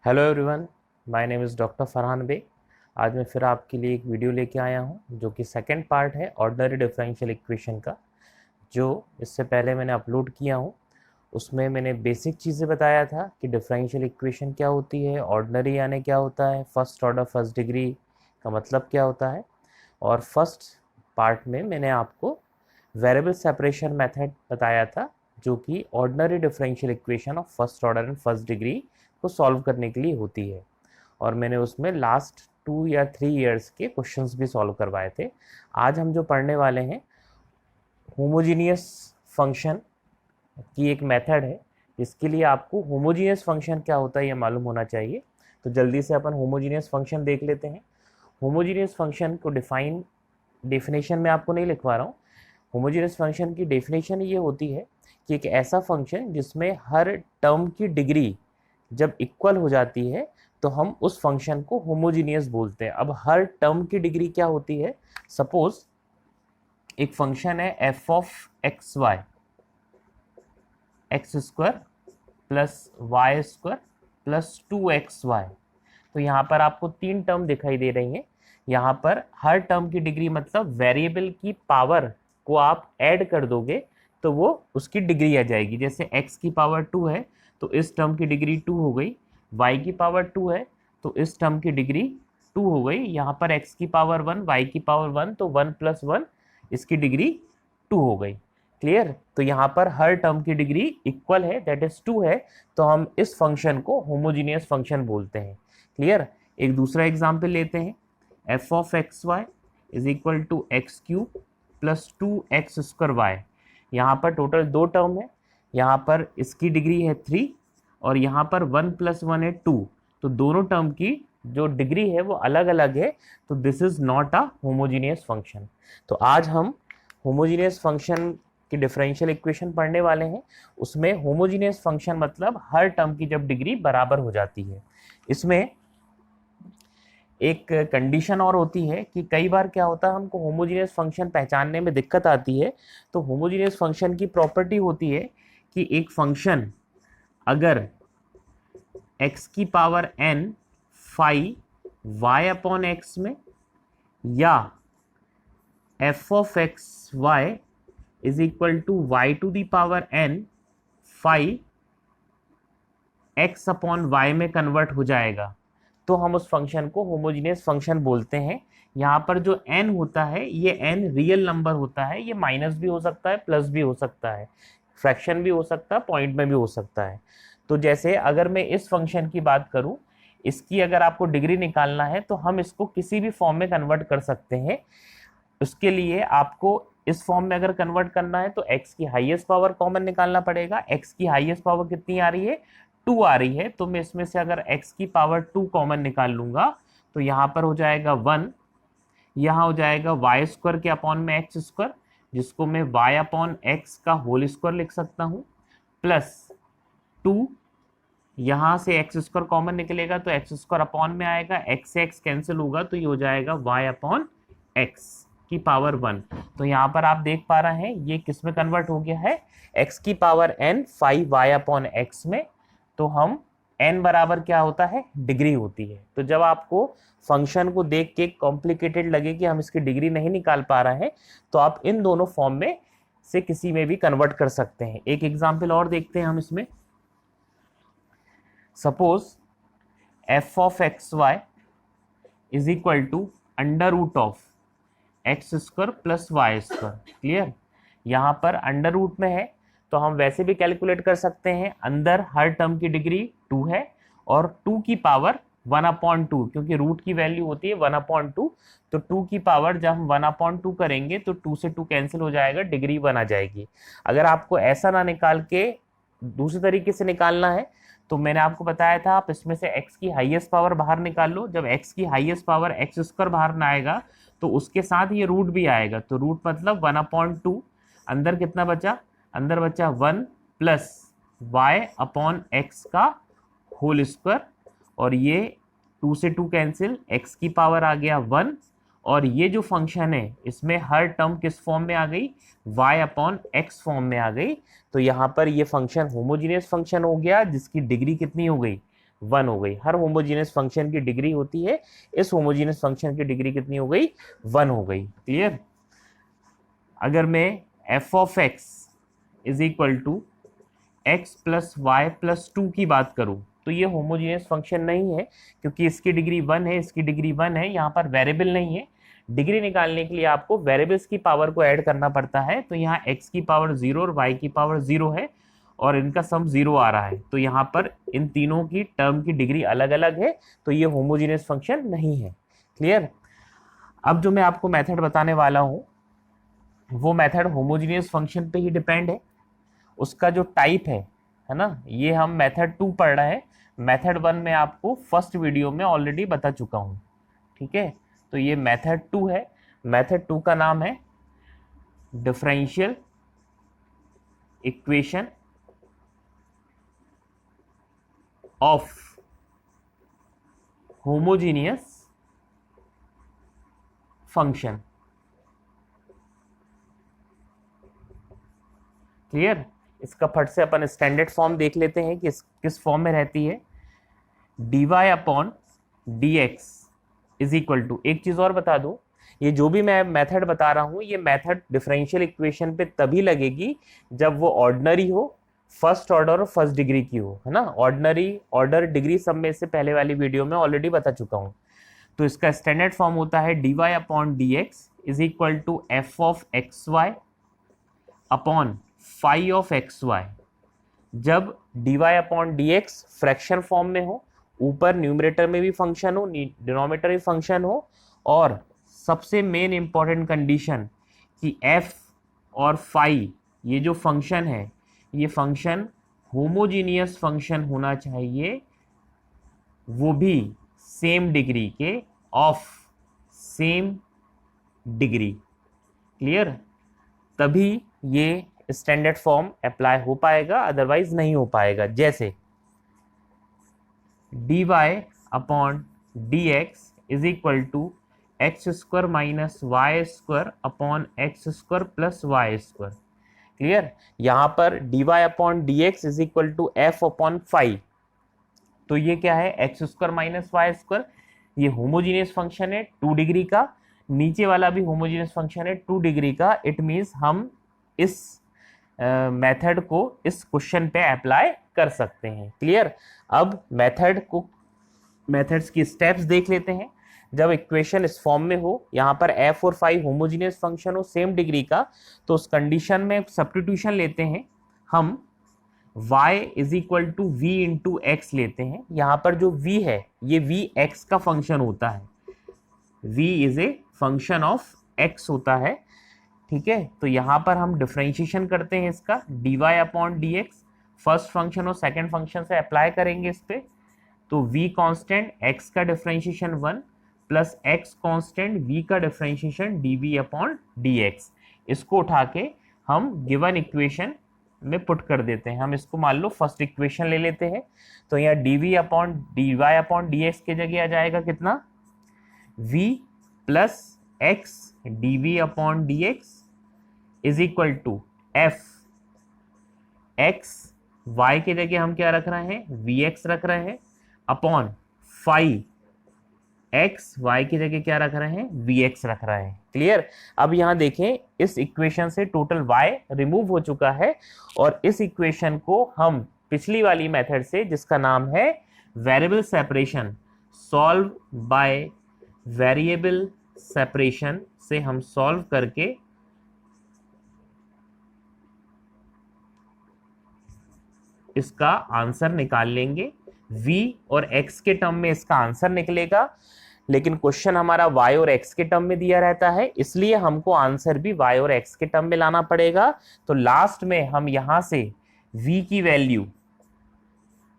Hello everyone, my name is doctor Farhan Bey. आज मैं फिर आपके लिए एक वीडियो लेके आया हूँ जो कि सेकंड पार्ट है ऑर्डिनरी डिफरेंशियल इक्वेशन का। जो इससे पहले मैंने अपलोड किया हूँ उसमें मैंने बेसिक चीज़ें बताया था कि डिफरेंशियल इक्वेशन क्या होती है, ऑर्डिनरी यानी क्या होता है, फर्स्ट ऑर्डर फर्स्ट डिग्री का मतलब क्या होता है। और फर्स्ट पार्ट में मैंने आपको वेरिएबल सेपरेशन मेथड बताया था जो कि ordinary differential equation of first order and first degree को सॉल्व करने के लिए होती है। और मैंने उसमें लास्ट 2 या 3 ईयर्स के क्वेश्चंस भी सॉल्व करवाए थे। आज हम जो पढ़ने वाले हैं होमोजीनियस फंक्शन की एक मेथड है जिसके लिए आपको होमोजीनियस फंक्शन क्या होता है ये मालूम होना चाहिए। तो जल्दी से अपन होमोजीनियस फंक्शन देख लेते हैं। होमोजीनियस फंक्शन को डेफिनेशन में आपको नहीं लिखवा रहा हूँ। होमोजीनियस फंक्शन की डेफिनेशन ये होती है कि एक ऐसा फंक्शन जिसमें हर टर्म की डिग्री जब इक्वल हो जाती है तो हम उस फंक्शन को होमोजीनियस बोलते हैं। अब हर टर्म की डिग्री क्या होती है? सपोज एक फंक्शन है f of x y, x square plus y square plus 2xy। तो यहाँ पर आपको 3 टर्म दिखाई दे रही हैं। यहाँ पर हर टर्म की डिग्री मतलब वेरिएबल की पावर को आप ऐड कर दोगे तो वो उसकी डिग्री आ जाएगी। जैसे x की पावर 2 है तो इस टर्म की डिग्री 2 हो गई, y की पावर 2 है तो इस टर्म की डिग्री 2 हो गई। यहाँ पर x की पावर 1, y की पावर 1 तो 1 + 1 इसकी डिग्री 2 हो गई। क्लियर? तो यहाँ पर हर टर्म की डिग्री इक्वल है, दैट इज 2 है। तो हम इस फंक्शन को होमोजीनियस फंक्शन बोलते हैं। क्लियर? एक दूसरा एग्जाम्पल लेते हैं। F of x y is equal to x cube plus 2x² y। यहाँ पर टोटल 2 टर्म है। यहाँ पर इसकी डिग्री है 3 और यहाँ पर 1 + 1 है 2। तो दोनों टर्म की जो डिग्री है वो अलग अलग है। तो this is not a homogeneous function. तो आज हम होमोजीनियस फंक्शन की डिफरेंशियल इक्वेशन पढ़ने वाले हैं। उसमें होमोजीनियस फंक्शन मतलब हर टर्म की जब डिग्री बराबर हो जाती है। इसमें एक कंडीशन और होती है कि कई बार क्या होता है हमको होमोजीनियस फंक्शन पहचानने में दिक्कत आती है। तो होमोजीनियस फंक्शन की प्रॉपर्टी होती है कि एक फंक्शन अगर x की power n phi y upon x में या f of x y is equal to y to the power n phi x upon y में कन्वर्ट हो जाएगा तो हम उस फंक्शन को होमोजीनियस फंक्शन बोलते हैं। यहाँ पर जो n होता है ये n रियल नंबर होता है। ये माइनस भी हो सकता है, प्लस भी हो सकता है, फ्रैक्शन भी हो सकता है, पॉइंट में भी हो सकता है। तो जैसे अगर मैं इस फंक्शन की बात करूं, इसकी अगर आपको डिग्री निकालना है तो हम इसको किसी भी फॉर्म में कन्वर्ट कर सकते हैं। उसके लिए आपको इस फॉर्म में अगर कन्वर्ट करना है तो x की हाईएस्ट पावर कॉमन निकालना पड़ेगा। x की हाईएस्ट पावर कितनी आ रही है? 2 आ रही है। तो मैं इसमें से अगर x की पावर 2 कॉमन निकाल लूंगा तो यहाँ पर हो जाएगा 1, यहाँ हो जाएगा वाई स्क्वायर के अपॉन में एक्स स्क्वायर, जिसको मैं y अपॉन एक्स का होल स्क्वायर लिख सकता हूँ, प्लस 2, यहाँ से एक्स स्क्वायर कॉमन निकलेगा तो एक्स स्क्वायर अपॉन में आएगा, एक्स से एक्स कैंसिल होगा तो ये हो जाएगा y अपॉन एक्स की पावर 1। तो यहाँ पर आप देख पा रहे हैं ये किस में कन्वर्ट हो गया है? x की power n 5y upon x में। तो हम n बराबर क्या होता है? डिग्री होती है। तो जब आपको फंक्शन को देख के कॉम्प्लिकेटेड लगे कि हम इसकी डिग्री नहीं निकाल पा रहे हैं तो आप इन दोनों फॉर्म में से किसी में भी कन्वर्ट कर सकते हैं। एक एग्जाम्पल और देखते हैं हम इसमें। Suppose f of x y is equal to under root of x square plus y square. Clear? यहाँ पर अंडर रूट में है तो हम वैसे भी कैलकुलेट कर सकते हैं। अंदर हर टर्म की डिग्री 2 है और 2 की पावर 1/2, क्योंकि रूट की वैल्यू होती है 1/2। तो 2 की पावर जब हम 1/2 करेंगे तो 2 से 2 कैंसिल हो जाएगा, डिग्री 1 आ जाएगी। अगर आपको ऐसा ना निकाल के दूसरे तरीके से निकालना है तो मैंने आपको बताया था आप इसमें से x की हाईएस्ट पावर बाहर निकाल लो। जब x की हाईएस्ट पावर एक्स स्क्वायर बाहर ना आएगा तो उसके साथ ये रूट भी आएगा। तो रूट मतलब 1/2। अंदर कितना बचा? अंदर बचा 1 प्लस वाई अपॉन एक्स का होल स्क्वायर, और ये 2 से 2 कैंसिल, x की पावर आ गया 1। और ये जो फंक्शन है इसमें हर टर्म किस फॉर्म में आ गई? y अपॉन एक्स फॉर्म में आ गई। तो यहाँ पर ये फंक्शन होमोजीनियस फंक्शन हो गया जिसकी डिग्री कितनी हो गई? 1 हो गई। हर होमोजीनियस फंक्शन की डिग्री होती है, इस होमोजीनियस फंक्शन की डिग्री कितनी हो गई? 1 हो गई। क्लियर? अगर मैं f of x is equal to x plus y plus 2 की बात करूं तो ये होमोजीनियस फंक्शन नहीं है, क्योंकि इसकी डिग्री 1 है, इसकी डिग्री 1 है, यहाँ पर वेरिएबल नहीं है। डिग्री निकालने के लिए आपको वेरिएबल्स की पावर को ऐड करना पड़ता है। तो यहाँ x की पावर 0 और y की पावर 0 है और इनका सम 0 आ रहा है, तो यहाँ पर इन तीनों की टर्म की डिग्री अलग अलग है, तो ये होमोजीनियस फंक्शन नहीं है। क्लियर? अब जो मैं आपको मेथड बताने वाला हूँ वो मेथड होमोजीनियस फंक्शन पे ही डिपेंड है। उसका जो टाइप है ना, ये हम मेथड 2 पढ़ रहे हैं। मेथड 1 में आपको फर्स्ट वीडियो में ऑलरेडी बता चुका हूँ। ठीक है, तो ये मेथड 2 है। मेथड 2 का नाम है differential equation of homogeneous function. Clear? इसका फट से अपन स्टैंडर्ड फॉर्म देख लेते हैं कि किस फॉर्म में रहती है। dy upon d x is equal to, एक चीज और बता दूं, ये जो भी मैं मेथड बता रहा हूं ये मेथड डिफरेंशियल इक्वेशन पे तभी लगेगी जब वो ऑर्डिनरी हो, फर्स्ट ऑर्डर और फर्स्ट डिग्री की हो, है ना। ऑर्डिनरी, ऑर्डर, डिग्री सब में से पहले वाली वीडियो में ऑलरेडी बता चुका हूं। तो इसका स्टैंडर्ड फॉर्म होता है dy upon d x is equal to f of x y upon phi of x y. जब dy upon d x fraction form में हो, ऊपर न्यूमरेटर में भी फंक्शन हो, डिनोमिनेटर भी फंक्शन हो, और सबसे मेन इंपॉर्टेंट कंडीशन कि f और फाई ये जो फंक्शन है ये फंक्शन होमोजीनियस फंक्शन होना चाहिए, वो भी सेम डिग्री के, ऑफ सेम डिग्री। क्लियर? तभी ये स्टैंडर्ड फॉर्म अप्लाई हो पाएगा, अदरवाइज नहीं हो पाएगा। जैसे dy upon d x is equal to x square minus y square upon x square plus y square. Clear? यहाँ पर dy upon d x is equal to f upon phi, तो ये क्या है? X square minus y square. ये homogeneous function है 2 degree का, नीचे वाला भी होमोजीनियस फंक्शन है 2 डिग्री का। इट मीन्स हम इस मेथड को इस क्वेश्चन पे अप्लाई कर सकते हैं। क्लियर? अब मेथड्स की स्टेप्स देख लेते हैं। जब इक्वेशन इस फॉर्म में हो, यहाँ पर f और फाई होमोजीनियस फंक्शन हो सेम डिग्री का, तो उस कंडीशन में सब्स्टिट्यूशन लेते हैं हम, y is equal to v into x लेते हैं। यहाँ पर जो v है ये v x का फंक्शन होता है, v is a function of x होता है। ठीक है, तो यहाँ पर हम डिफरेंशिएशन करते हैं इसका, dy upon d x, first function और सेकेंड फंक्शन से अप्लाई करेंगे इस पे। तो v कांस्टेंट, x का differentiation 1 plus x constant v का डिफरेंशिएशन dv अपॉन dx, इसको उठा के हम गिवन इक्वेशन में पुट कर देते हैं। हम इसको मान लो फर्स्ट इक्वेशन ले लेते हैं, तो यहाँ dy अपॉन dx के जगह आ जाएगा कितना? v plus x dv upon dx is equal to f x, y के जगह हम क्या रख रहे हैं? vx रख रहे हैं, अपॉन फाइव x, y की जगह क्या रख रहे हैं? vx रख रहे हैं। क्लियर? अब यहाँ देखें, इस इक्वेशन से टोटल y रिमूव हो चुका है और इस इक्वेशन को हम पिछली वाली मेथड से, जिसका नाम है variable separation, solve by variable separation से हम सॉल्व करके इसका आंसर निकाल लेंगे। v और x के टर्म में इसका आंसर निकलेगा, लेकिन क्वेश्चन हमारा y और x के टर्म में दिया रहता है, इसलिए हमको आंसर भी y और x के टर्म में लाना पड़ेगा। तो लास्ट में हम यहां से v की वैल्यू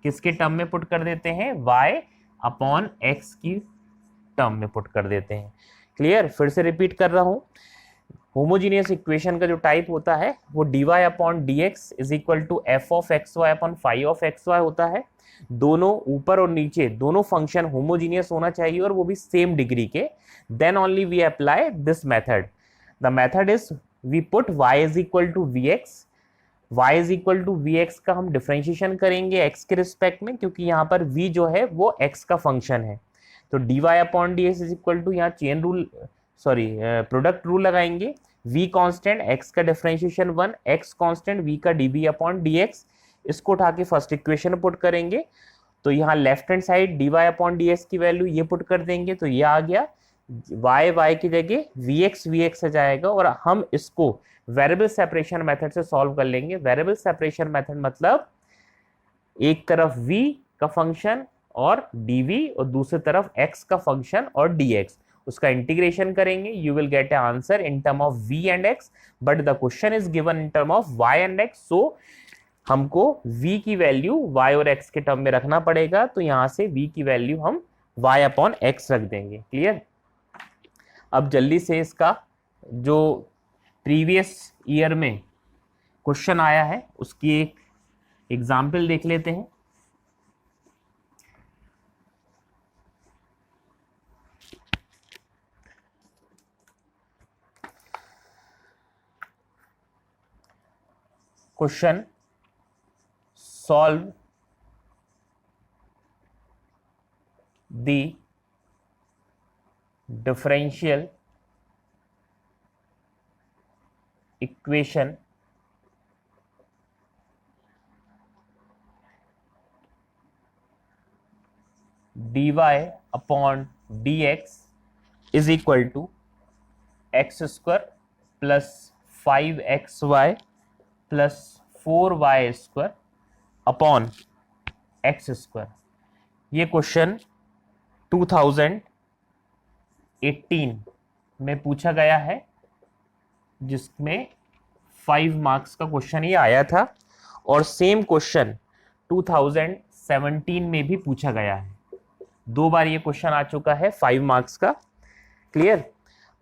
किसके टर्म में पुट कर देते हैं? y अपॉन x की टर्म में पुट कर देते हैं। क्लियर? फिर से रिपीट कर रहा हूं, होमोजीनियस इक्वेशन का जो टाइप होता है वो dy upon d x is equal to f of x y upon phi of x y होता है। दोनों ऊपर और नीचे दोनों फंक्शन होमोजीनियस होना चाहिए और वो भी सेम डिग्री के। Then only we apply this method. The method is we put y is equal to v x y is equal to v x का हम डिफ्रेंशिएशन करेंगे x के रिस्पेक्ट में, क्योंकि यहाँ पर v जो है वो x का फंक्शन है। तो dy upon d x is equal to, यहाँ चेन रूल प्रोडक्ट रूल लगाएंगे, v कांस्टेंट, x का डिफरेंशिएशन 1, x कांस्टेंट, v का dv अपॉन dx। इसको उठा के फर्स्ट इक्वेशन में पुट करेंगे, तो यहाँ left hand side dy upon dx की वैल्यू ये पुट कर देंगे, तो ये आ गया, y की जगह vx आ जाएगा, और हम इसको वेरिएबल सेपरेशन मेथड से सॉल्व कर लेंगे। वेरिएबल सेपरेशन मेथड मतलब एक तरफ v का फंक्शन और dv और दूसरी तरफ x का फंक्शन और dx, उसका इंटीग्रेशन करेंगे, you will get A answer in term of v and x, but the question is given in term of y and x, सो हमको v की वैल्यू y और x के टर्म में रखना पड़ेगा, तो यहां से v की वैल्यू हम y अपॉन x रख देंगे। क्लियर। अब जल्दी से इसका जो प्रीवियस ईयर में क्वेश्चन आया है उसकी एक एग्जाम्पल देख लेते हैं। Question, solve the differential equation dy upon dx is equal to x square plus 5xy plus 4y square upon x square. ये क्वेश्चन 2018 में पूछा गया है, जिसमें 5 मार्क्स का क्वेश्चन ये आया था, और सेम क्वेश्चन 2017 में भी पूछा गया है। 2 बार ये क्वेश्चन आ चुका है 5 मार्क्स का। क्लियर।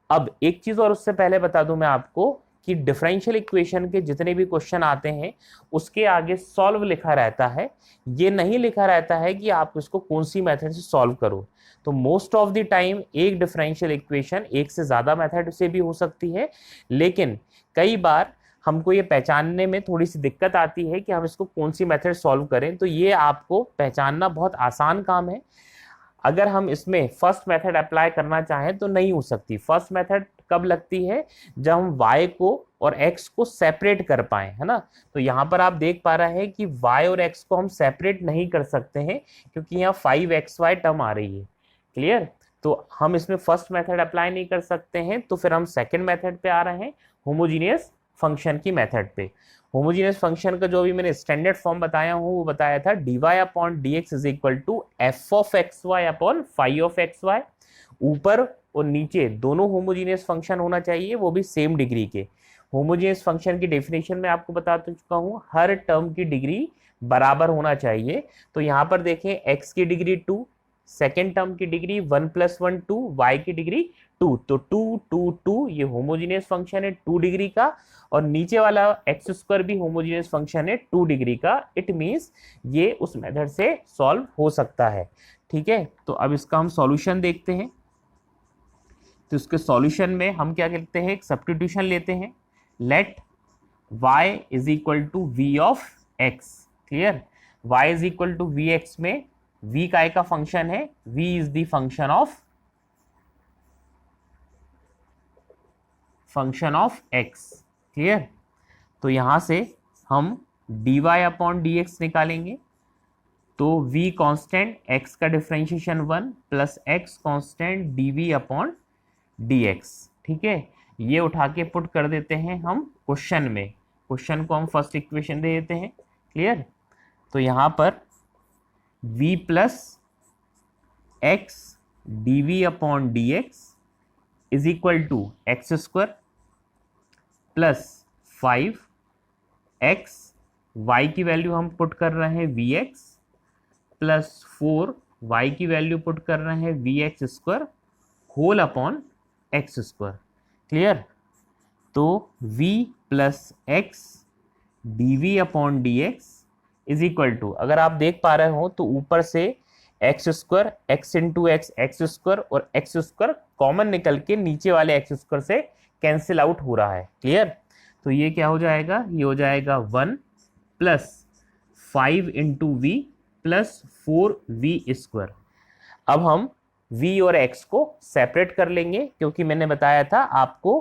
अब एक चीज और उससे पहले बता दूं मैं आपको कि डिफरेंशियल इक्वेशन के जितने भी क्वेश्चन आते हैं उसके आगे सॉल्व लिखा रहता है, ये नहीं लिखा रहता है कि आप इसको कौन सी मेथड से सॉल्व करो। तो मोस्ट ऑफ द टाइम एक डिफरेंशियल इक्वेशन एक से ज़्यादा मेथड से भी हो सकती है, लेकिन कई बार हमको ये पहचानने में थोड़ी सी दिक्कत आती है कि हम इसको कौन सी मेथड सॉल्व करें, तो ये आपको पहचानना बहुत आसान काम है। अगर हम इसमें फर्स्ट मेथड अप्लाई करना चाहें तो नहीं हो सकती। फर्स्ट मेथड कब लगती है, जब हम y को और x को सेपरेट कर पाए, है ना। तो यहाँ पर आप देख पा रहे हैं कि y और x को हम सेपरेट नहीं कर सकते हैं, क्योंकि यहाँ 5xy टर्म आ रही है। क्लियर। तो हम इसमें फर्स्ट मेथड अप्लाई नहीं कर सकते हैं, तो फिर हम सेकेंड मेथड पे आ रहे हैं, होमोजीनियस फंक्शन की मेथड पे। होमोजीनियस फंक्शन का जो भी मैंने स्टैंडर्ड फॉर्म बताया हूँ वो बताया था dy upon d x is equal to f of x y upon phi of x y. ऊपर और नीचे दोनों होमोजीनियस फंक्शन होना चाहिए, वो भी सेम डिग्री के। होमोजीनियस फंक्शन की डेफिनेशन में आपको बता चुका हूँ, हर टर्म की डिग्री बराबर होना चाहिए। तो यहाँ पर देखें x की डिग्री 2, सेकेंड टर्म की डिग्री 1 + 1 2, y की डिग्री 2, तो 2 2 2 ये होमोजीनियस फंक्शन है 2 डिग्री का, और नीचे वाला एक्स स्क्वायर भी होमोजीनियस फंक्शन है 2 डिग्री का। इट मींस ये उस मेथड से सॉल्व हो सकता है। ठीक है, तो अब इसका हम सॉल्यूशन देखते हैं। तो इसके सॉल्यूशन में हम क्या करते हैं, एक सब्स्टिट्यूशन लेते हैं, let y is equal to v of x। Clear. y is equal to v x में v काय का फंक्शन है, v is the function of x। Clear. तो यहां से हम dy अपॉन डी एक्स निकालेंगे, तो v कांस्टेंट, x का differentiation 1 plus x constant dv upon dx। ठीक है, ये उठा के पुट कर देते हैं हम क्वेश्चन में। क्वेश्चन को हम फर्स्ट इक्वेशन दे देते हैं। क्लियर। तो यहाँ पर v plus x dv upon dx is equal to x square plus 5x, y की वैल्यू हम पुट कर रहे हैं vx प्लस 4, y की वैल्यू पुट कर रहे हैं vx square whole upon x square. Clear. तो v plus x dv upon dx is equal to, अगर आप देख पा रहे हो तो ऊपर से x square, x into x x square, और एक्स स्क्वायर कॉमन निकल के नीचे वाले एक्स स्क्वायर से कैंसिल आउट हो रहा है। क्लियर। तो ये क्या हो जाएगा, ये हो जाएगा 1 plus 5 into we plus 4v²। अब हम v और x को सेपरेट कर लेंगे, क्योंकि मैंने बताया था आपको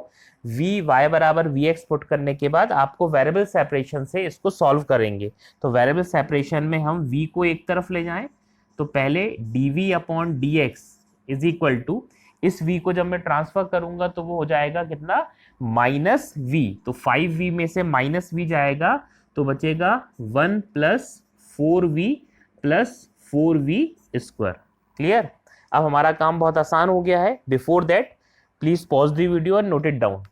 y बराबर vx पुट करने के बाद आपको वेरिएबल सेपरेशन से इसको सॉल्व करेंगे। तो वेरिएबल सेपरेशन में हम v को एक तरफ ले जाएं, तो पहले dv upon dx is equal to, इस v को जब मैं ट्रांसफर करूंगा तो वो हो जाएगा कितना, माइनस v। तो 5v में से माइनस v जाएगा तो बचेगा 1 plus 4v plus 4v²। Clear. अब हमारा काम बहुत आसान हो गया है। Before that please pause the video and note it down.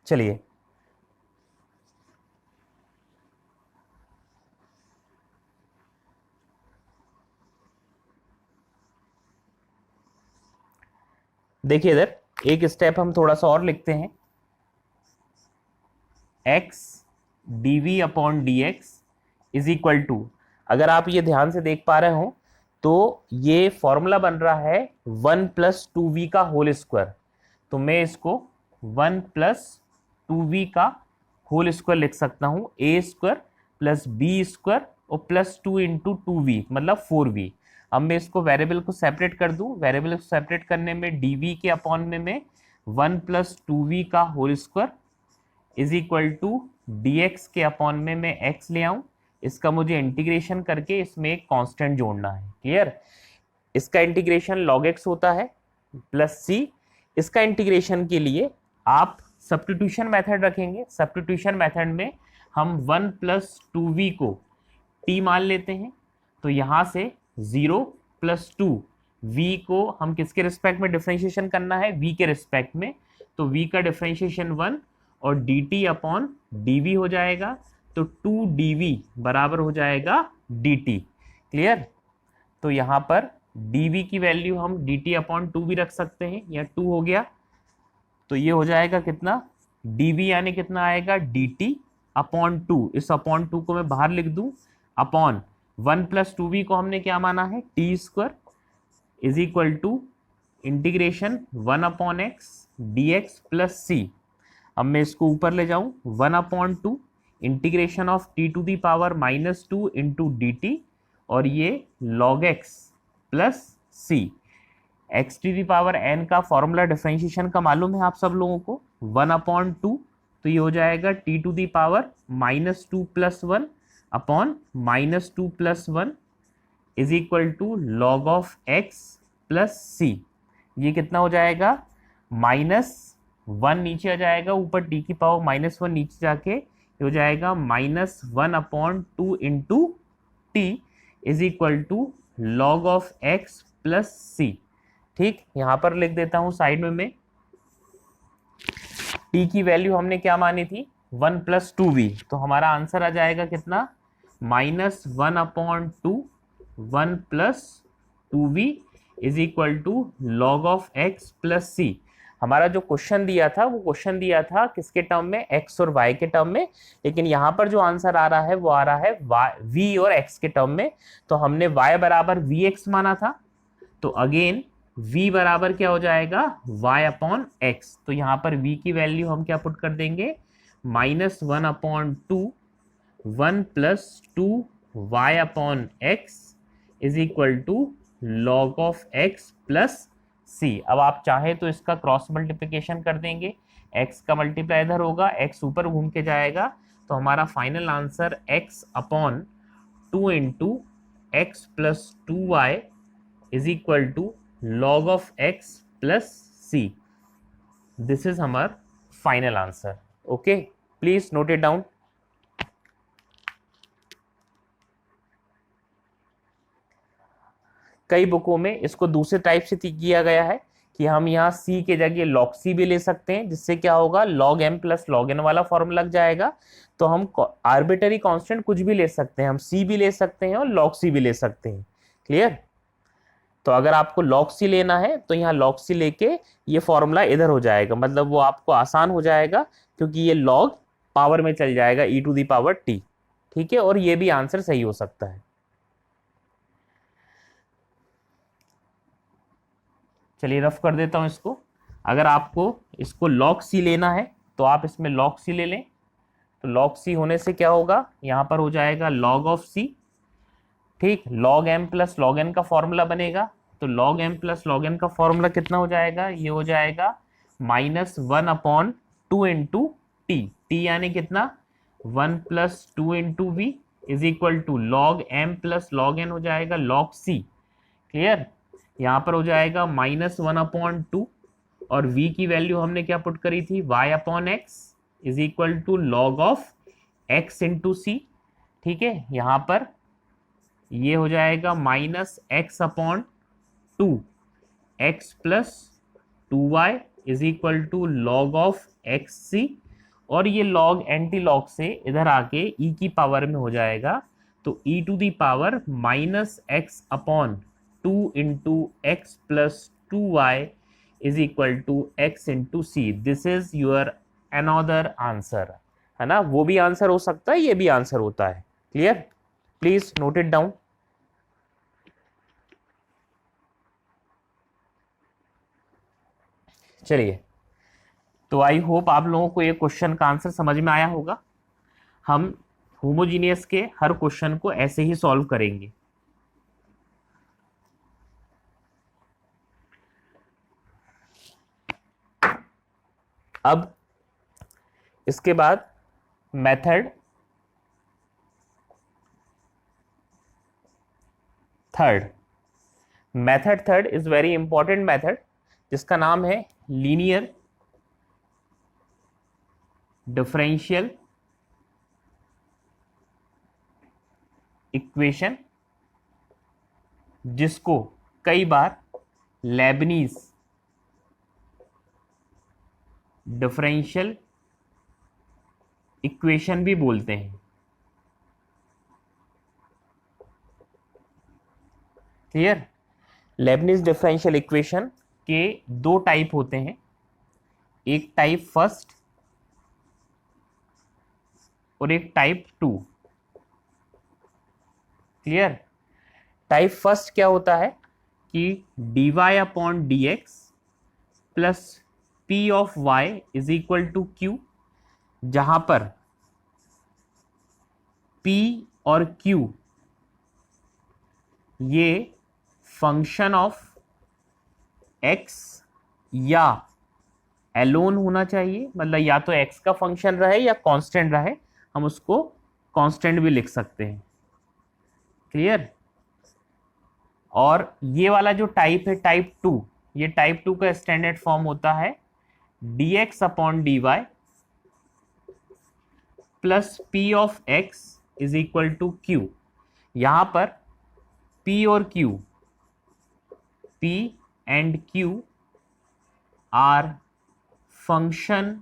चलिए, देखिए इधर एक स्टेप हम थोड़ा सा और लिखते हैं। x dv upon dx is equal to, अगर आप ये ध्यान से देख पा रहे हो तो ये फॉर्मूला बन रहा है 1 प्लस 2v का होल स्क्वायर। तो मैं इसको 1 प्लस 2v का होल स्क्वायर लिख सकता हूँ, a² प्लस b² और प्लस 2 इंटू 2v मतलब 4v। अब मैं इसको वेरिएबल को सेपरेट कर दूं, वेरिएबल को सेपरेट करने में dv के अपॉन में मैं 1 प्लस 2v का whole square is equal to dx के अपॉन में मैं x ले आऊं, इसका मुझे इंटीग्रेशन करके इसमें एक कांस्टेंट जोड़ना है। क्लियर। इसका इंटीग्रेशन log x होता है प्लस c। इसका इंटीग्रेशन के लिए आप सब्स्टिट्यूशन मेथड रखेंगे। सब्स्टिट्यूशन मेथड में हम 1 प्लस 2v को t मान लेते हैं, तो यहाँ से 0 प्लस 2 v को हम किसके रिस्पेक्ट में डिफरेंशिएशन करना है, v के रिस्पेक्ट में। तो v का डिफरेंशिएशन 1 और dt अपॉन dv हो जाएगा, तो 2dv बराबर हो जाएगा dt। क्लियर। तो यहाँ पर dv की वैल्यू हम dt अपॉन 2 भी रख सकते हैं, या 2 हो गया तो ये हो जाएगा कितना, dv यानी कितना आएगा dt अपॉन 2। इस अपॉन 2 को मैं बाहर लिख दूं, अपॉन 1 प्लस 2v को हमने क्या माना है, t² is equal to integration 1 upon x dx plus c। अब मैं इसको ऊपर ले जाऊं, 1 upon 2 integration of t to the power minus 2 into dt और ये log x plus c। x to the power n का फॉर्मूला डिफरेंशिएशन का मालूम है आप सब लोगों को, 1 अपॉन 2, तो ये हो जाएगा t to the power minus 2 plus 1 upon minus 2 plus 1 is equal to log of x plus c। ये कितना हो जाएगा, माइनस 1 नीचे आ जाएगा, ऊपर t की पावर माइनस 1 नीचे जाके ये हो जाएगा minus 1 upon 2 into t is equal to log of x plus c। ठीक, यहाँ पर लिख देता हूँ साइड में मैं, t की वैल्यू हमने क्या मानी थी, 1 प्लस 2v, तो हमारा आंसर आ जाएगा कितना, minus 1 upon 2 1 plus 2v is equal to log of x plus c। हमारा जो क्वेश्चन दिया था वो क्वेश्चन दिया था किसके टर्म में, x और y के टर्म में, लेकिन यहाँ पर जो आंसर आ रहा है वो आ रहा है v और x के टर्म में। तो हमने y बराबर vx माना था, तो अगेन v बराबर क्या हो जाएगा, y अपॉन x। तो यहाँ पर v की वैल्यू हम क्या पुट कर देंगे, minus 1 upon 2 1 plus 2 y upon x is equal to log of x plus c। अब आप चाहें तो इसका क्रॉस मल्टीप्लिकेशन कर देंगे, x का मल्टीप्लाई इधर होगा, x ऊपर घूम के जाएगा, तो हमारा final answer x upon 2 into X plus 2y is equal to log of x plus c। This is हमार final answer. Okay, please note it down. कई बुकों में इसको दूसरे टाइप से किया गया है कि हम यहाँ c के जगह log c भी ले सकते हैं, जिससे क्या होगा, log m plus log n वाला फॉर्मूला लग जाएगा। तो हम आर्बिटरी कांस्टेंट कुछ भी ले सकते हैं, हम c भी ले सकते हैं और log c भी ले सकते हैं। क्लियर। तो अगर आपको log c लेना है तो यहाँ log c लेके ये फॉर्मूला इधर हो जाएगा, मतलब वो आपको आसान हो जाएगा क्योंकि ये log पावर में चल जाएगा e to the power t। ठीक है, और ये भी आंसर सही हो सकता है। चलिए रफ कर देता हूं इसको। अगर आपको इसको log c लेना है तो आप इसमें log c ले लें। तो log c होने से क्या होगा, यहाँ पर हो जाएगा log ऑफ c, ठीक। log m plus log n का फॉर्मूला बनेगा। तो log m plus log n का फॉर्मूला कितना हो जाएगा, ये हो जाएगा -1/2 इंटू टी। टी यानी कितना, 1 plus 2 into v is equal to log m plus log n हो जाएगा log c। क्लियर। यहाँ पर हो जाएगा -1/2 और v की वैल्यू हमने क्या पुट करी थी, y/x is equal to log of x into C. ठीक है, यहाँ पर ये हो जाएगा -x/2 x plus 2y is equal to log of xc, और ये लॉग एंटी लॉग से इधर आके e की पावर में हो जाएगा। तो e to the power -x/2 into x plus 2y is equal to x into c. This is your another answer, है ना। वो भी आंसर हो सकता है, ये भी आंसर होता है। Clear, please note it down. चलिए, तो आई होप आप लोगों को ये क्वेश्चन का आंसर समझ में आया होगा। हम होमोजीनियस के हर क्वेश्चन को ऐसे ही सॉल्व करेंगे। अब इसके बाद method third is very important method, जिसका नाम है लीनियर डिफरेंशियल इक्वेशन, जिसको कई बार लेबनीज डिफरेंशियल इक्वेशन भी बोलते हैं। क्लियर। लेबनीज डिफरेंशियल इक्वेशन के दो टाइप होते हैं, एक टाइप फर्स्ट और एक type two. Clear. Type first क्या होता है कि dy/dx plus p of y is equal to q, जहां पर p और q ये फंक्शन ऑफ x या एलोन होना चाहिए, मतलब या तो x का फंक्शन रहे या कांस्टेंट रहे, हम उसको कांस्टेंट भी लिख सकते हैं। क्लियर। और ये वाला जो टाइप है टाइप टू, ये टाइप टू का स्टैंडर्ड फॉर्म होता है dx/dy plus p of x is equal to q। यहां पर p और q, p and q are function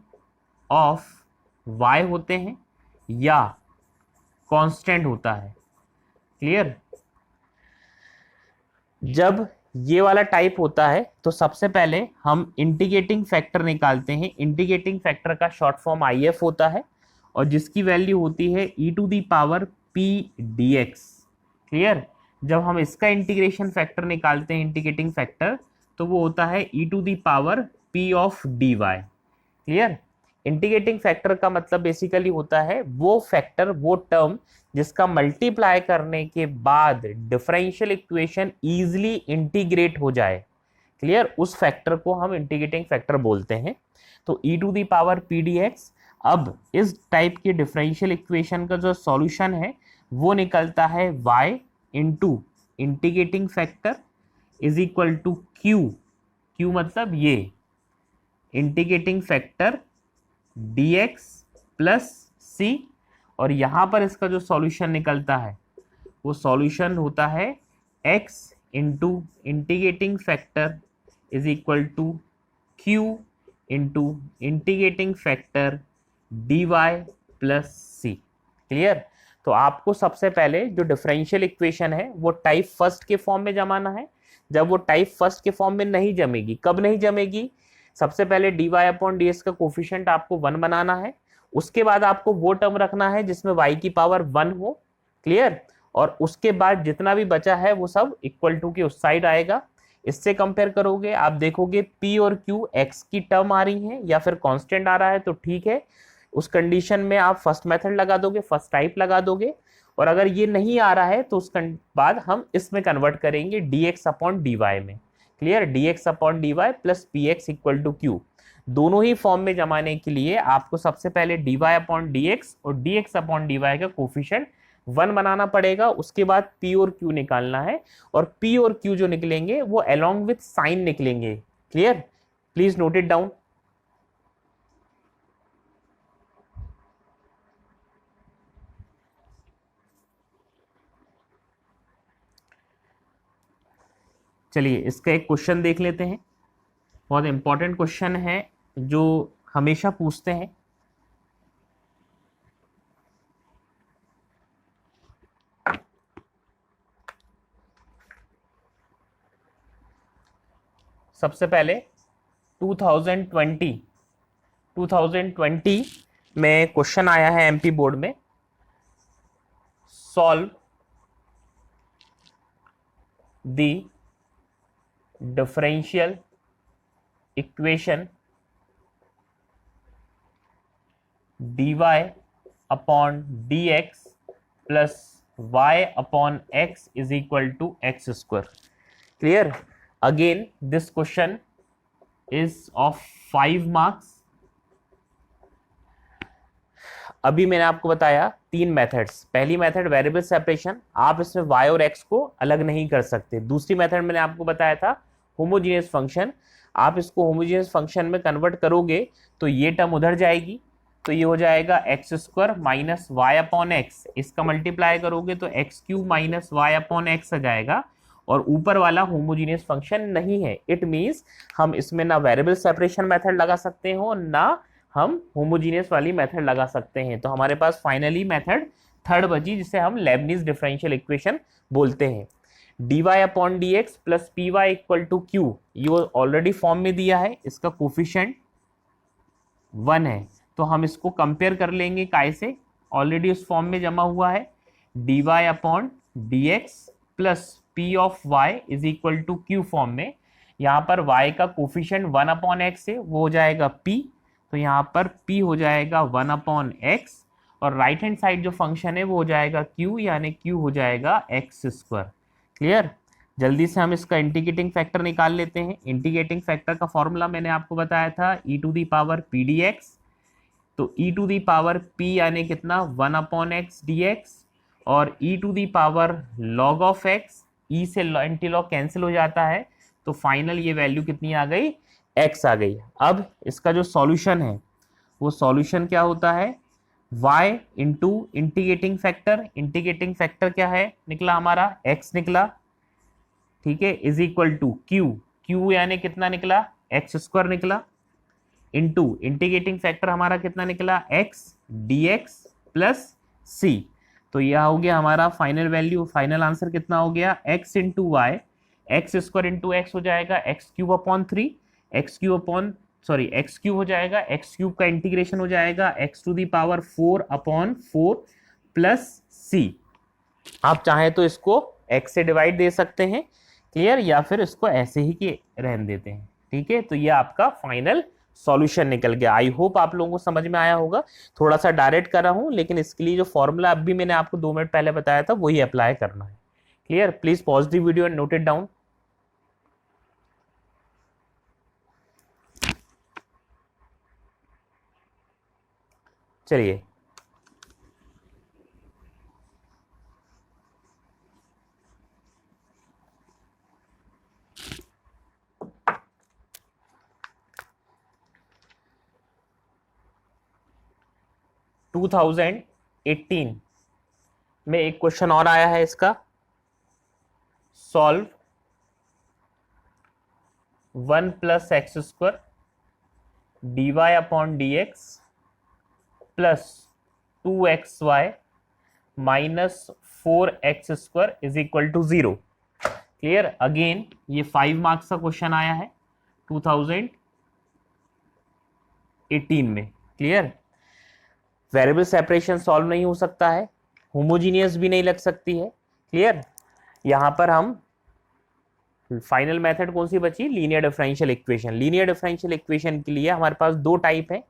of y होते हैं या कांस्टेंट होता है। क्लियर। जब ये वाला टाइप होता है तो सबसे पहले हम इंटीग्रेटिंग फैक्टर निकालते हैं। इंटीग्रेटिंग फैक्टर का शॉर्ट फॉर्म IF होता है और जिसकी वैल्यू होती है e to the power p dx। क्लियर। जब हम इसका इंटीग्रेशन फैक्टर निकालते हैं, इंटीग्रेटिंग फैक्टर, तो वो होता है e to the power p of dy। Clear. Integrating factor का मतलब बेसिकली होता है वो फैक्टर, वो टर्म जिसका मल्टीप्लाई करने के बाद डिफरेंशियल इक्वेशन इजीली इंटीग्रेट हो जाए। क्लियर। उस फैक्टर को हम इंटीग्रेटिंग फैक्टर बोलते हैं। तो e to the power p dx। अब इस टाइप की डिफरेंशियल इक्वेशन का जो सॉल्यूशन है वो निकलता है y into integrating factor is equal to q मतलब ये integrating factor dx plus c, और यहां पर इसका जो सॉल्यूशन निकलता है वो सॉल्यूशन होता है x into integrating factor is equal to q into integrating factor dy plus c। Clear. तो आपको सबसे पहले जो डिफरेंशियल इक्वेशन है वो टाइप फर्स्ट के फॉर्म में जमाना है। जब वो टाइप फर्स्ट के फॉर्म में नहीं जमेगी, कब नहीं जमेगी, सबसे पहले dy/dx का कोफिशिएंट आपको 1 बनाना है, उसके बाद आपको वो टर्म रखना है जिसमें y की पावर 1 हो, क्लियर, और उसके बाद जितना भी बचा है वो सब इक्वल टू के उस साइड आएगा। इससे कंपेयर करोगे आप देखोगे p और q x की टर्म आ रही हैं या फिर कांस्टेंट आ रहा है तो ठीक है, उस कंडीशन में आप फर्स्ट मेथड लगा दोगे, फर्स्ट टाइप लगा दोगे, और अगर ये नहीं आ रहा है तो उसके बाद हम इसमें कन्वर्ट करेंगे dx अपॉन dy में, clear, dx upon dy plus px equal to q। दोनों ही फॉर्म में जमाने के लिए आपको सबसे पहले dy अपॉन dx और dx अपॉन dy का कोफिशिएंट 1 बनाना पड़ेगा, उसके बाद p और q निकालना है, और p और q जो निकलेंगे वो अलोंग विथ साइन निकलेंगे, clear, please note it down. चलिए इसका एक क्वेश्चन देख लेते हैं, बहुत इंपॉर्टेंट क्वेश्चन है जो हमेशा पूछते हैं। सबसे पहले 2020 में क्वेश्चन आया है एमपी बोर्ड में, solve the differential equation dy upon dx plus y upon x is equal to x square, clear. Again this question is of 5 marks. अभी मैंने आपको बताया 3 मेथड्स। पहली मेथड वेरिएबल सेपरेशन, आप इसमें y और x को अलग नहीं कर सकते। दूसरी मेथड मैंने आपको बताया था होमोजीनियस फंक्शन, आप इसको होमोजीनियस फंक्शन में कन्वर्ट करोगे तो ये टर्म उधर जाएगी, तो ये हो जाएगा X square minus Y upon X, इसका मल्टीप्लाई करोगे तो X cube minus Y upon X आ जाएगा, और ऊपर वाला होमोजीनियस फंक्शन नहीं है। इट मींस हम इसमें ना वेरिएबल सेपरेशन मेथड लगा सकते हो ना हम होमोजीनियस वाली मेथड लगा सकते हैं। तो हमारे पास फाइनली मेथड थर्ड बची जिसे हम लेबनीज डिफरेंशियल इक्वेशन बोलते हैं। dy upon d x plus p y equal to q, ये ऑलरेडी फॉर्म में दिया है, इसका कोफिशिएंट 1 है, तो हम इसको कंपेयर कर लेंगे काय से, ऑलरेडी उस फॉर्म में जमा हुआ है, dy upon d x plus p of y is equal to q form में। यहाँ पर y का कोफिशिएंट 1 अपॉन एक्स है, वो हो जाएगा p, तो यहाँ पर p हो जाएगा 1 अपॉन एक्स, और राइट हैंड साइड जो फंक्शन है वो हो जाएगा q, यानी q हो जाएगा एक्स स्क्वायर, क्लियर। जल्दी से हम इसका इंटीग्रेटिंग फैक्टर निकाल लेते हैं। इंटीग्रेटिंग फैक्टर का फॉर्मूला मैंने आपको बताया था e to the power p d x, तो e to the power p यानी कितना 1 अपॉन एक्स डी एक्स, और e to the power log of x, e से एंटी लॉग कैंसिल हो जाता है, तो फाइनल ये वैल्यू कितनी आ गई, x आ गई। अब इसका जो सॉल्यूशन है वो सॉल्यूशन क्या होता है, y into integrating factor, integrating factor क्या है निकला हमारा x निकला, ठीक है, इज इक्वल टू q यानी कितना निकला एक्स स्क्वायर निकला, इंटू इंटीग्रेटिंग फैक्टर हमारा कितना निकला x dx प्लस c, तो यह हो गया हमारा फाइनल वैल्यू, फाइनल आंसर कितना हो गया x into Y, x square into X हो जाएगा X cube upon 3, X cube upon X cube हो जाएगा, एक्स क्यूब का इंटीग्रेशन हो जाएगा एक्स टू दी पावर 4 अपॉन 4 प्लस सी। आप चाहें तो इसको x से डिवाइड दे सकते हैं, क्लियर, या फिर इसको ऐसे ही के रहने देते हैं, ठीक है। तो ये आपका फाइनल सॉल्यूशन निकल गया। आई होप आप लोगों को समझ में आया होगा, थोड़ा सा डायरेक्ट कर रहा हूं, लेकिन इसके लिए जो फॉर्मूला अभी मैंने आपको 2 मिनट पहले बताया था वही अप्लाई करना है, clear. Please pause the video and note it down. चलिए टू 2018 में एक क्वेश्चन और आया है इसका, solve 1 plus x square d y upon d x plus 2xy minus 4x square is equal to 0, clear. Again ये 5 मार्क्स का question आया है 2018 में, क्लियर। वेरिएबल सेपरेशन सॉल्व नहीं हो सकता है, होमोजीनियस भी नहीं लग सकती है। क्लियर। यहाँ पर हम फाइनल मेथड कौन सी बची, linear differential equation. Linear differential equation के लिए हमारे पास दो टाइप है,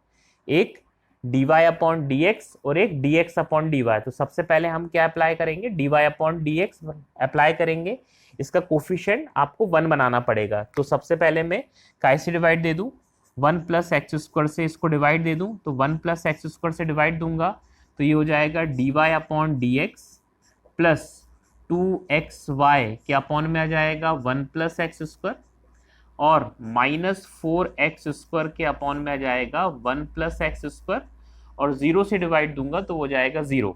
एक dy अपॉन डी और एक dx अपॉन dy। तो सबसे पहले हम क्या अप्लाई करेंगे, dy अपॉन dx अप्लाई करेंगे। इसका कोफिशिएंट आपको 1 बनाना पड़ेगा। तो सबसे पहले मैं काय से डिवाइड दे दूं, 1 प्लस एक्स स्क्वायर से इसको डिवाइड दे दूं। तो 1 प्लस एक्स स्क्वायर से डिवाइड दूंगा तो ये हो जाएगा dy upon d plus 2xy के अपॉन में आ जाएगा 1 प्लस एक्स स्क्वायर, और माइनस 4x स्क्वायर के अपॉन में आ जाएगा 1 प्लस एक्स स्क्वायर, और 0 से डिवाइड दूंगा तो हो जाएगा 0।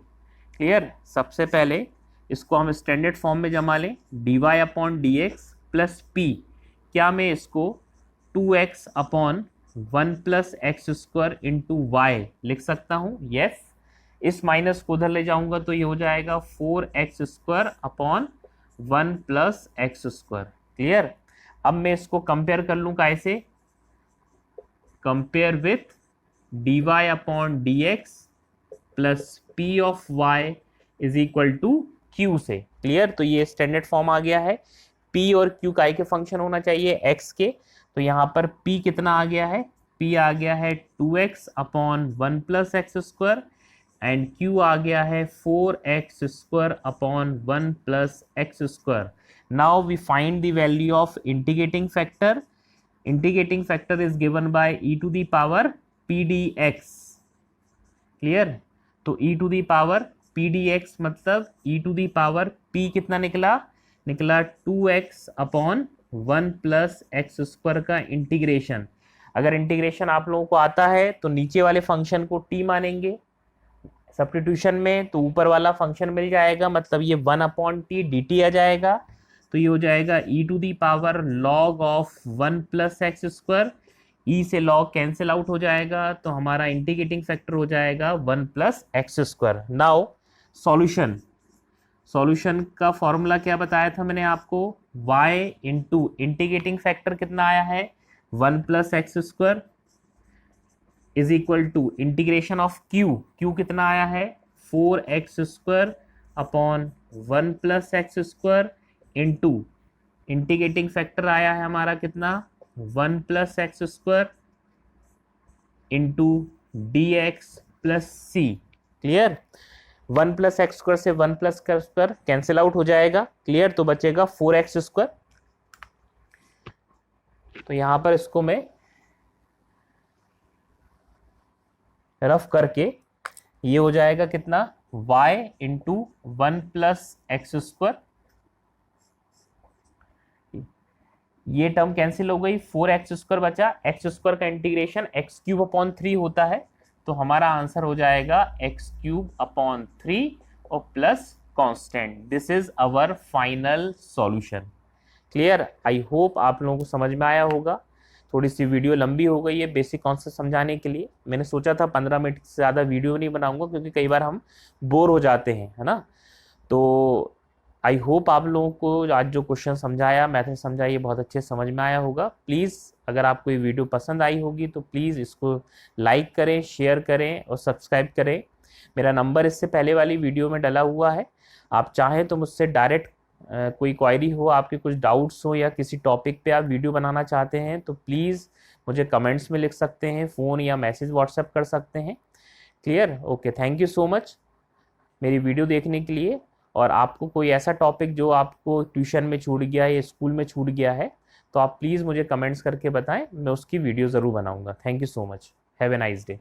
क्लियर। सबसे पहले इसको हम स्टैंडर्ड फॉर्म में जमा लें, dy upon d plus p। क्या मैं इसको 2x upon 1 plus x square into y लिख सकता हूँ? यस। इस माइनस को उधर ले जाऊंगा तो ये हो जाएगा 4x square upon 1 plus x square. Clear. अब मैं इसको कंपेयर कर लूँ कैसे, compare with dy upon d plus p of y is equal to q से। क्लियर। तो ये स्टैंडर्ड फॉर्म आ गया है, p और q काय के फंक्शन होना चाहिए, x के। तो यहाँ पर p कितना आ गया है, p आ गया है 2x upon 1 plus x square, and q आ गया है 4x square upon 1 plus x square. Now we find the value of integrating factor. Integrating factor is given by e to the power p dx। क्लियर। तो e to the power p dx मतलब e to the power p कितना निकला, निकला 2x upon 1 plus x square का integration. अगर integration आप लोगों को आता है तो नीचे वाले फंक्शन को t मानेंगे सब्स्टिट्यूशन में, तो ऊपर वाला फंक्शन मिल जाएगा, मतलब ये 1 अपॉन टी डी टी आ जाएगा। तो ये हो जाएगा e to the power log of 1 plus x square, E से लॉग कैंसिल आउट हो जाएगा, तो हमारा इंटीग्रेटिंग फैक्टर हो जाएगा 1 plus x square. Now solution, solution का फॉर्मूला क्या बताया था मैंने आपको, y इंटू इंटीग्रेटिंग फैक्टर कितना आया है 1 plus x square is equal to integration of q कितना आया है 4x square upon 1 plus x square into integrating factor आया है हमारा कितना 1 plus x square into D x plus C. Clear. 1 plus x square से 1 plus x square cancel out हो जाएगा। क्लियर। तो बचेगा 4x स्क्वायर। तो यहां पर इसको मैं रफ करके ये हो जाएगा कितना y into 1 plus x square, ये टर्म कैंसिल हो गई, 4x स्क्वायर बचा, एक्स स्क्वायर का इंटीग्रेशन एक्स क्यूब अपॉन 3 होता है, तो हमारा आंसर हो जाएगा एक्स क्यूब अपॉन 3 और plus constant. This is our final solution. Clear. I hope आप लोगों को समझ में आया होगा। थोड़ी सी वीडियो लंबी हो गई है बेसिक कॉन्सेप्ट समझाने के लिए। मैंने सोचा था 15 मिनट से ज़्यादा वीडियो नहीं बनाऊंगा क्योंकि कई बार हम बोर हो जाते हैं, है ना। तो आई होप आप लोगों को आज जो क्वेश्चन समझाया, मैथड समझाया, बहुत अच्छे समझ में आया होगा। प्लीज़ अगर आपको ये वीडियो पसंद आई होगी तो प्लीज़ इसको लाइक करें, शेयर करें और सब्सक्राइब करें। मेरा नंबर इससे पहले वाली वीडियो में डला हुआ है, आप चाहें तो मुझसे डायरेक्ट कोई क्वायरी हो, आपके कुछ डाउट्स हो या किसी टॉपिक पे आप वीडियो बनाना चाहते हैं तो प्लीज़ मुझे कमेंट्स में लिख सकते हैं, फ़ोन या मैसेज व्हाट्सएप कर सकते हैं। Clear. Okay, thank you so much मेरी वीडियो देखने के लिए। और आपको कोई ऐसा टॉपिक जो आपको ट्यूशन में छूट गया है या स्कूल में छूट गया है तो आप प्लीज़ मुझे कमेंट्स करके बताएं, मैं उसकी वीडियो ज़रूर बनाऊंगा। Thank you so much. Have a nice day.